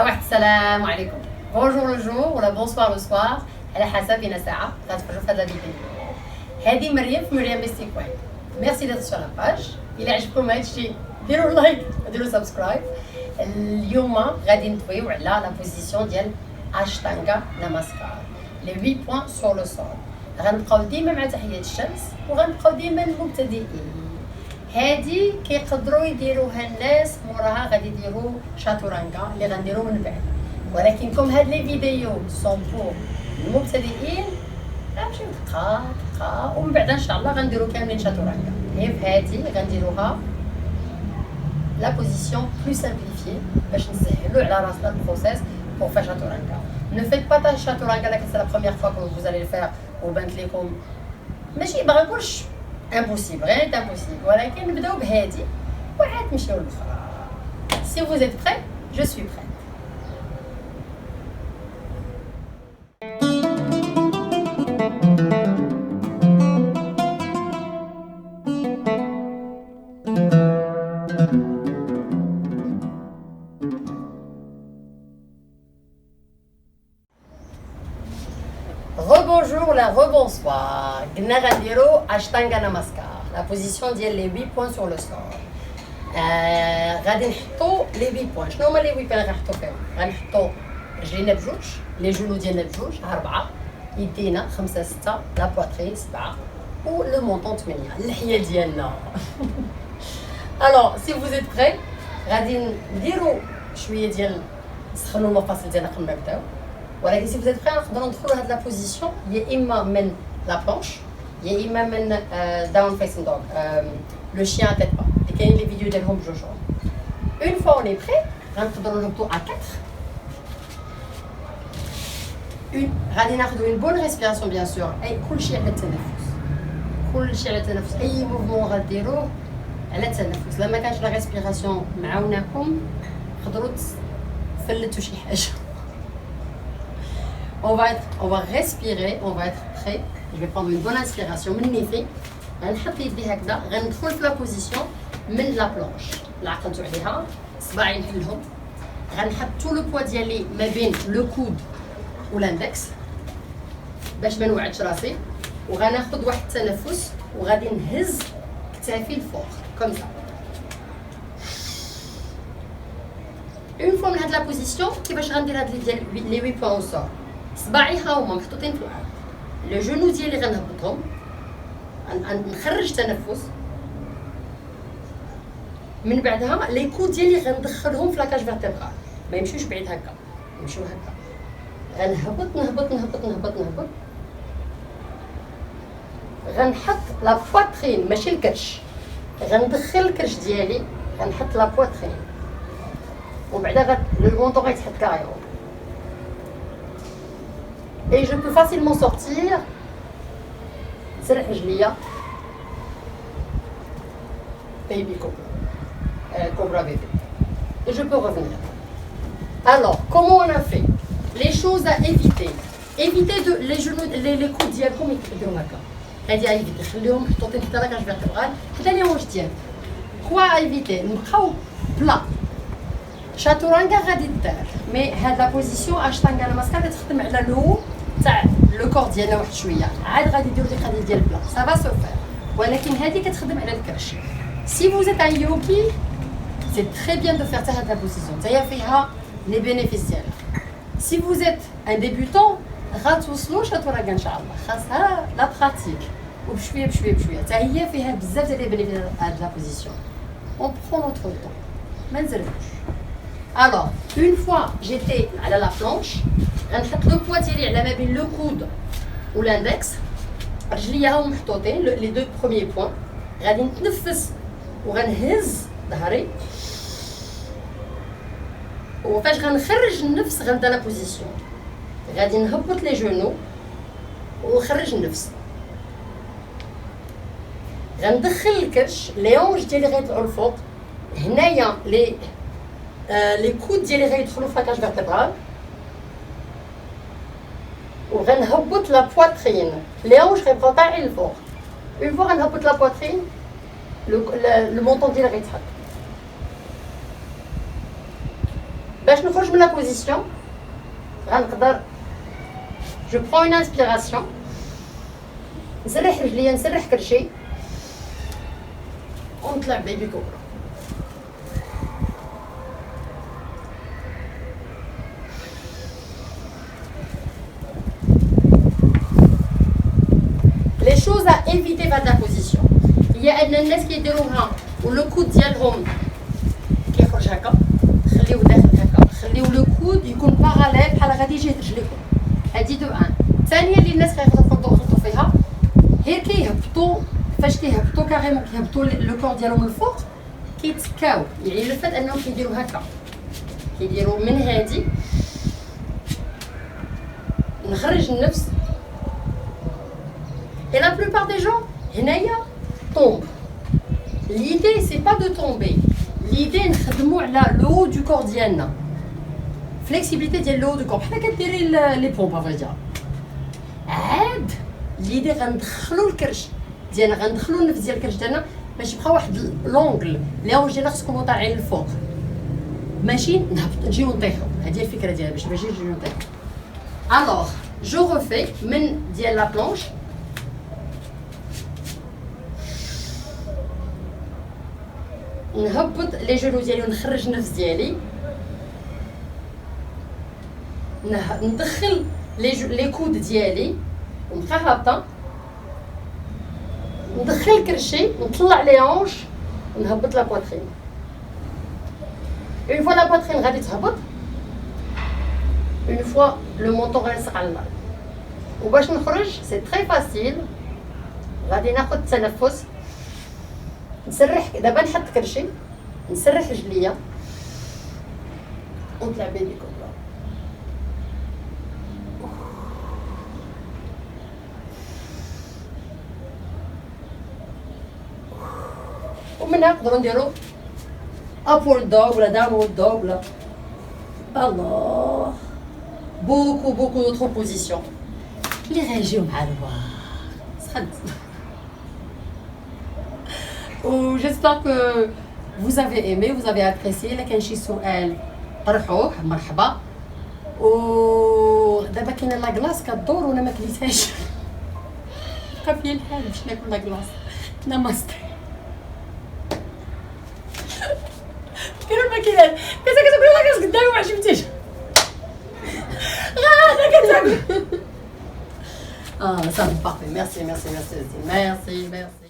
واحد السلام عليكم. بونجور لو جور ولا بونسوار لو سوار على حسب فينا ساعه غتفرجوا في هذا الفيديو. هذه مريم في مريم بيستيكوين. ميرسي دير سور لاباج. الى عجبكم هذا الشيء ديروا لايك وديروا سبسكرايب. اليوم غادي ندويو على لا بوزيسيون ديال اشتانغا ناماسكار لي 8 بوين سور لو سول. غنبقاو ديما مع تحيه الشمس وغنبقاو ديما المبتدئين. هادي كيقدروا يديروها الناس موراها غادي يديروا شاتورانغا اللي غنديروا من بعد، ولكن كوم هاد لي فيديو سون بور المبتدئين غنمشيو دقه ومن بعد ان شاء الله غنديروا كاملين شاتورانغا. هي في هادي غنديروها لا بوزيسيون بلو سامبليفي باش نسهلوا على راسنا البروسيس pour faire chaturanga. Ne faites pas ta chaturanga là que c'est la première fois que vous allez le faire وبانت لكم ماشي باغا نقولش impossible, rien n'est impossible. Voilà, qui nous donne بهادي وعاد نمشيو للأخرى. Si vous êtes prêts, je suis prête. Rebonjour la rebonsoir. قلنا غنديرو اشتانغا ناماسكار لا بوزيسيون ديال لي 8 بوين سور لو سول. غادي نحطو لي 8 بوين. شنو هما لي 8 بوين غنحطو فيهم؟ غنحطو رجلينا بجوج، لي جونو ديالنا بجوج 4، يدينا 5 6، لا بواترين 7 و لو مونطون 8 اللحيه ديالنا. الوغ سي فوز ايت بري غادي نديرو شويه ديال نسخنوا المفاصل ديالنا قبل ما نبداو. ولكن سي فوزيت بخير نقدروا ندخلوا لهاد لا بوزيسيون يا اما من لا بلانش يا اما من داون فيسين دوغ لو شيان تيت با اللي كاين لي فيديو ديالهم بجوج. اون فوا اوني بخي غنقدروا نهبطوا ا 4. غادي ناخذوا اون بون ريسبيراسيون بيان سور. اي كلشي على التنفس، كلشي على التنفس. اي موفمون غديروه على التنفس. لما كانش لا ريسبيراسيون معاوناكم تقدروا تفلتوا شي حاجه. On va respirer, on va être prêt. Je vais prendre une bonne inspiration. من نيفي غنحط يدي هكذا غندخل في لا بوزيسيون من لا بلونش. عقلتوا عليها صباعي نحلهم. غنحط تو لو بوا ديالي ما بين لو كود والاندكس باش ما نوعدش راسي، وغناخذ واحد التنفس وغادي نهز كتافي الفوق كوم سا. اون فوا من هاد لا بوزيسيون كيفاش غندير هاد لي 8 بوين او سور. صباعي ها هما محطوطين في الارض، لو جونو ديالي غنهبطهم، نخرج تنفس، من بعدها لي كود ديالي غندخلهم في لاكاج فيرتيبرال ما يمشيوش بعيد هكا، يمشيو هكا. غنهبط نهبط نهبط نهبط نهبط. غنحط لا بواترين ماشي الكرش، غندخل الكرش ديالي غنحط لا بواترين وبعدا لو مونطون غيتحط كاريو. Et je peux facilement sortir. سرح رجليا baby cobra bébé. Et je peux revenir. Alors, comment on a fait? Les choses à éviter. Éviter de les genoux, les coudes ديالكم يكبدوا هكا. هادي ايفيتي خليهم محطوطين حتى لاكاج فيرتيبرال حتى لي هونش ديالك. كوا ايفيتي نبقاو بلا. شاتورانغا غادي دار مي هاد لا بوزيسيون اشتانغا ناماسكار كتخدم على لو تاع لو كور ديالنا واحد شويه، عاد غادي نديرو ديك القضيه ديال البلا سافا سو فير. ولكن هذه كتخدم على الكرش. سي فوز ايت ان يوغي سي تري بيان دو فير حتى هاد لا بوزيسيون حتى هي فيها لي بينيفيس ديالها. سي فوز ايت ان ديبيوتون غتوصلوا شاتورانغا ان شاء الله، خاصها لا براتيك وبشويه بشويه بشويه. حتى هي فيها بزاف ديال لي بينيفيس هاد لا بوزيسيون. اون برون نوتر طون ما نزربوش. Alors, une fois j'étais à la planche, غنحط لو بوا ديالي على ما بين لو كود والاندكس، رجليا هاهم محطوطين لي دو بروميي بوين. غادي نتنفس وغنهز ظهري، وفاش غنخرج النفس غنبدا لا بوزيسيون. غادي نهبط لي جونو ونخرج النفس، غندخل الكرش، لي هونج ديالي غيطلعوا الفوق. هنايا لي كود ديالي غيدخلوا في لاكاج فيرتيبرال، وغنهبط لا بواترين، لي هونج غيبقاو طالعين الفوق. اون فوا غنهبط لا بواترين لو مونطون ديالي غيتحط. باش نخرج من لا بوزيسيون غنقدر جو برون اون انسبيراسيون نسرح رجليا نسرح كرشي ونطلع بيبي كوبرا. Les choses à éviter dans la position. Il y a un الناس كيديروها والكود ديالهم كيخرج هكا، خليوه داخل هكا، خليو لو كود يكون باراليل بحال غادي يجي رجليكم. هادي دو ان. الثانيه اللي الناس كيغلطوا فيها هي كيهبطوا، فاش كيهبطوا كاريمون كيهبطوا لو كور ديالهم الفوق كيتسكاو، يعني لو فات انهم كيديروا هكا، كيديروا من هادي نخرج النفس. Et la plupart des gens, هنايا tombent. L'idée c'est pas de tomber. L'idée نخدموا على le haut du corps ديالنا. Flexibilité ديال le haut du corps. بحال كديري لي بومب افريديا. عاد l'idée غندخلوا الكرش ديالنا، غندخلوا النفس ديال الكرش ديالنا باش يبقى واحد لونغل لي ديالنا خصكم طالعين للفوق. ماشي نهبط نجيو نطيحوا. هذه الفكره ديالها باش ماشي نجيو نطيحوا. Alors, je refais من ديال لا بلونش. نهبط لي جونو ديالي ونخرج النفس ديالي، ندخل لي كود ديالي ونبقى هابطه، ندخل كرشي نطلع لي هونش ونهبط لا بواترين. اون فوا لا بواترين غادي تهبط، اون فوا لو مونطون غيلصق على الارض. وباش نخرج سي تري فاسيل، غادي ناخد التنفس، نسرح دابا نحط كرشي، نسرح رجليا ونطلع بيبي كوبرا. ومنها نقدروا نديرو ابورد دوغ ولا داونورد دوغ ولا الله بوكو دوطخ بوزيسيون اللي غيجيو مع الوقت. سخد. J'espère que vous avez aimé, vous avez apprécié. là كان شي سؤال طرحوه مرحبا. ودابا كاينه لا كلاص كدور وانا ما كليتهاش، بقى فيا الحال باش ناكل لا كلاص. ناماستي. كاينه الماكينات كتاكل لا كلاص قدامي وما عجبتيش غادا كتاكل. صافي بارفي. ميرسي.